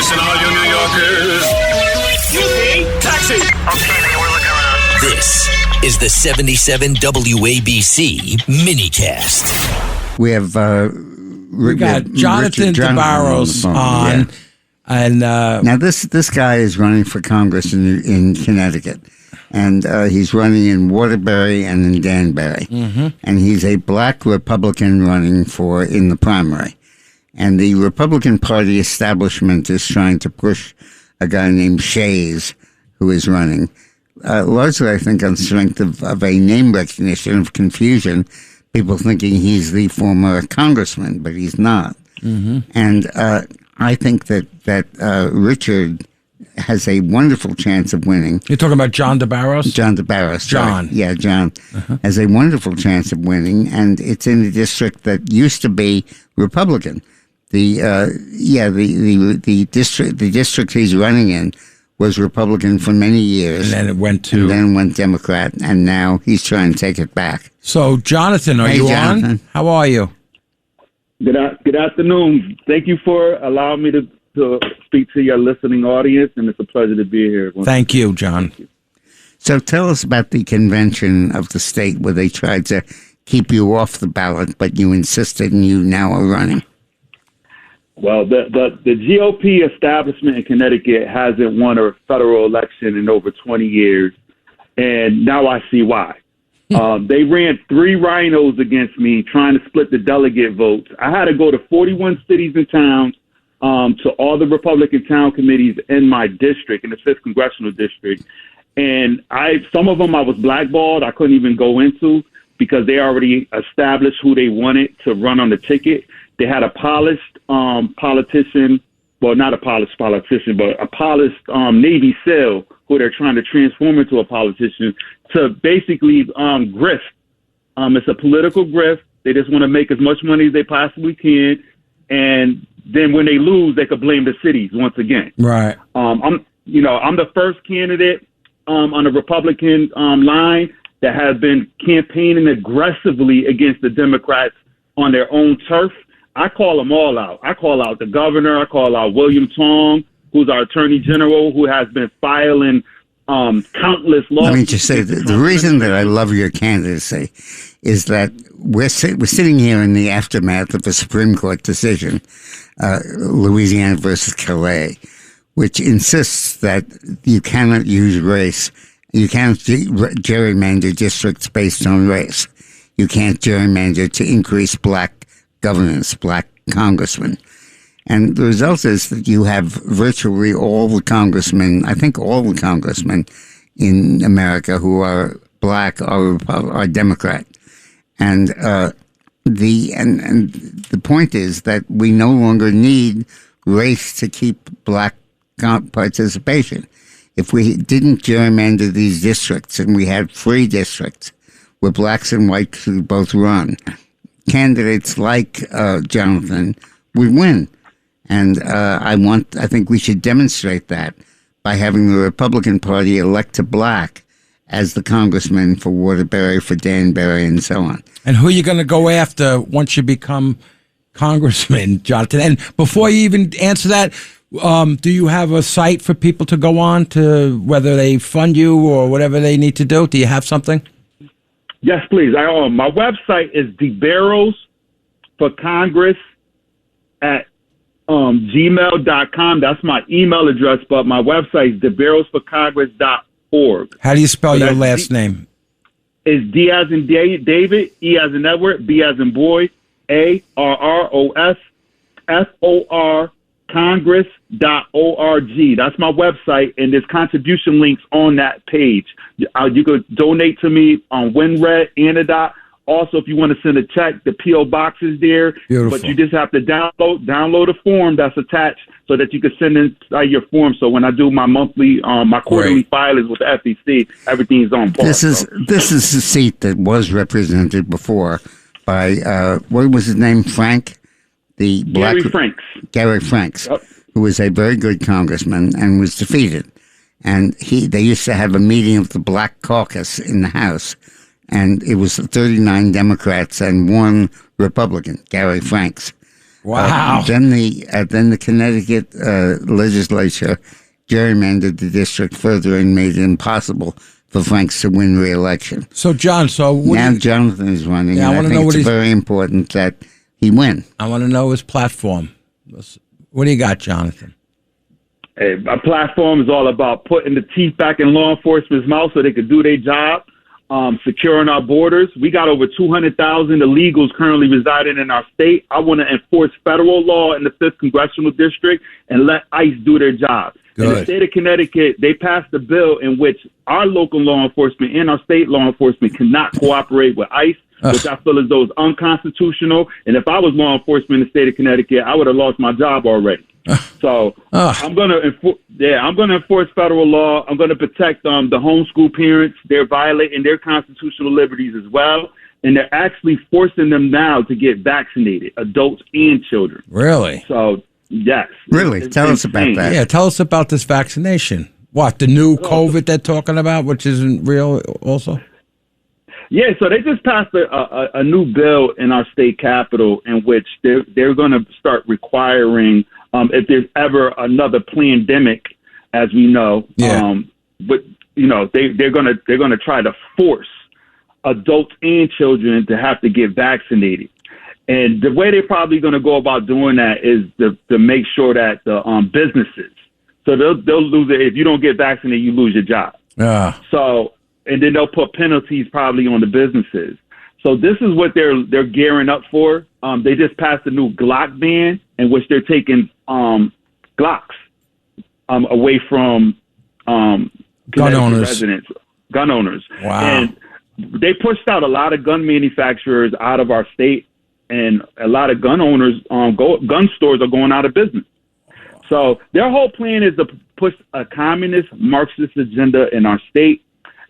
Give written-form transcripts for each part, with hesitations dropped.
Listen, all you New Yorkers. Taxi! Okay, man, we're looking around. This is the 77 WABC minicast. We have we got Jonathan DeBarros on. Yeah. And now this guy is running for Congress in Connecticut, and he's running in Waterbury and in Danbury, and he's a black Republican running in the primary, and the Republican Party establishment is trying to push a guy named Shays, who is running, largely I think on strength of a name recognition of confusion, people thinking he's the former congressman, but he's not, and I think that Richard has a wonderful chance of winning. You're talking about John DeBarros? John DeBarros. John. Yeah, John has a wonderful chance of winning, and it's in a district that used to be Republican. The district he's running in was Republican for many years. And then it went Democrat, and now he's trying to take it back. So, Jonathan, are you Jonathan. On? How are you? Good afternoon. Thank you for allowing me to speak to your listening audience, and it's a pleasure to be here. Thank you, John. So tell us about the convention of the state where they tried to keep you off the ballot, but you insisted and you now are running. Well, the GOP establishment in Connecticut hasn't won a federal election in over 20 years, and now I see why. They ran 3 rhinos against me trying to split the delegate votes. I had to go to 41 cities and towns, to all the Republican town committees in my district, in the 5th Congressional District. And some of them I was blackballed. I couldn't even go into because they already established who they wanted to run on the ticket. They had a polished politician, well, not a polished politician, but a polished Navy SEAL who they're trying to transform into a politician to basically grift. It's a political grift. They just want to make as much money as they possibly can. And then when they lose, they could blame the cities once again. Right. I'm the first candidate on the Republican line that has been campaigning aggressively against the Democrats on their own turf. I call them all out. I call out the governor. I call out William Tong, who's our attorney general, who has been filing countless lawsuits. Let me just say, the reason that I love your candidacy is that we're sitting here in the aftermath of a Supreme Court decision, Louisiana versus Calais, which insists that you cannot use race. You can't gerrymander districts based on race. You can't gerrymander to increase black governance, black congressmen. And the result is that you have virtually all the congressmen, I think all the congressmen in America who are black are Democrat. And the point is that we no longer need race to keep black participation. If we didn't gerrymander these districts and we had free districts where blacks and whites could both run, candidates like Jonathan would win. And I think we should demonstrate that by having the Republican Party elect a black as the congressman for Waterbury, for Danbury, and so on. And who are you going to go after once you become congressman, Jonathan? And before you even answer that, do you have a site for people to go on to, whether they fund you or whatever they need to do? Do you have something? Yes, please. My website is DeBarros for Congress at gmail.com. That's my email address, but my website is DeBarrosforcongress.org. How do you spell your last name? It's D as in David, E as in Edward, B as in boy, ARROSFOR Congress.org. That's my website, and there's contribution links on that page. You could donate to me on WinRed, Anodot. Also, if you want to send a check, the P.O. box is there. Beautiful. But you just have to download a form that's attached so that you can send in your form. So when I do my quarterly filings with the FEC, everything's on board. This is a seat that was represented before by what was his name? Frank, Gary Franks. Yep. Who was a very good congressman and was defeated. And they used to have a meeting of the Black Caucus in the House. And it was 39 Democrats and 1 Republican, Gary Franks. Wow. Then the Connecticut legislature gerrymandered the district further and made it impossible for Franks to win re-election. So, John, now Jonathan is running. Yeah, I want to know it's very important that he win. I want to know his platform. What do you got, Jonathan? Hey, my platform is all about putting the teeth back in law enforcement's mouth so they could do their job, securing our borders. We got over 200,000 illegals currently residing in our state. I want to enforce federal law in the 5th Congressional District and let ICE do their job. Good. In the state of Connecticut, they passed a bill in which our local law enforcement and our state law enforcement cannot cooperate with ICE, which I feel as though is unconstitutional. And if I was law enforcement in the state of Connecticut, I would have lost my job already. So I'm going to enforce federal law. I'm going to protect the homeschool parents. They're violating their constitutional liberties as well. And they're actually forcing them now to get vaccinated, adults and children. Really? So, yes. Really? Tell us about that. Yeah, tell us about this vaccination. What, the new COVID they're talking about, which isn't real also? Yeah, so they just passed a new bill in our state capitol in which they're going to start requiring, if there's ever another pandemic, as we know, but they're going to try to force adults and children to have to get vaccinated. And the way they're probably going to go about doing that is to make sure that the businesses, so they'll lose it. If you don't get vaccinated, you lose your job. So, and then they'll put penalties probably on the businesses. So this is what they're gearing up for. They just passed a new Glock ban in which they're taking Glocks away from gun owners. Gun owners. Wow. And they pushed out a lot of gun manufacturers out of our state, and a lot of gun owners, gun stores are going out of business. So their whole plan is to push a communist Marxist agenda in our state,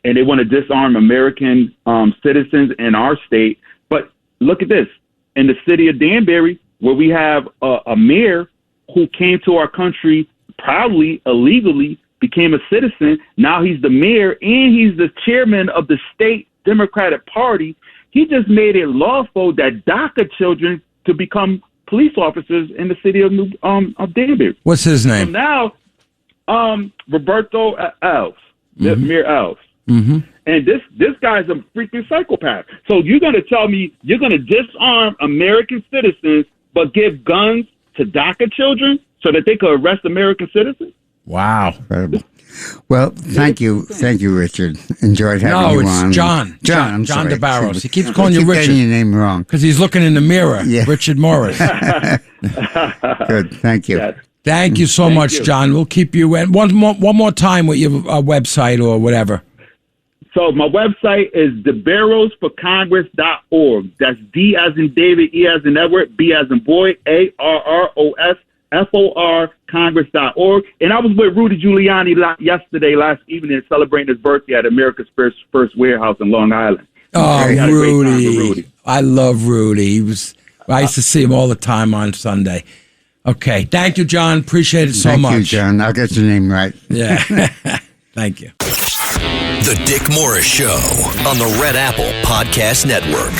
and they want to disarm American citizens in our state. But look at this. In the city of Danbury, where we have a mayor who came to our country proudly, illegally, became a citizen. Now he's the mayor and he's the chairman of the state Democratic Party. He just made it lawful that DACA children to become police officers in the city of Danbury. What's his name? So now, Roberto Elves, Mayor Elves. Mm-hmm. And this guy's a freaking psychopath. So you're going to tell me you're going to disarm American citizens but give guns to DACA children so that they could arrest American citizens? Wow. Incredible. Well, thank you, Richard. Enjoyed having you on. No, it's John. John John sorry. DeBarros. He keeps calling you Richard. Getting your name wrong because he's looking in the mirror. Yeah. Richard Morris. Good. Thank you. Yes. Thank you so much, you. John. We'll keep you in. One more time with your website or whatever. So my website is DeBarrosforcongress.org. That's D as in David, E as in Edward, B as in boy, ARROSFOR Congress.org. And I was with Rudy Giuliani last evening celebrating his birthday at America's first warehouse in Long Island. Oh, Rudy. I love Rudy. I used to see him all the time on Sunday. Okay. Thank you, John. Appreciate it so much. Thank you, John. I'll get your name right. Yeah. Thank you. The Dick Morris Show on the Red Apple Podcast Network.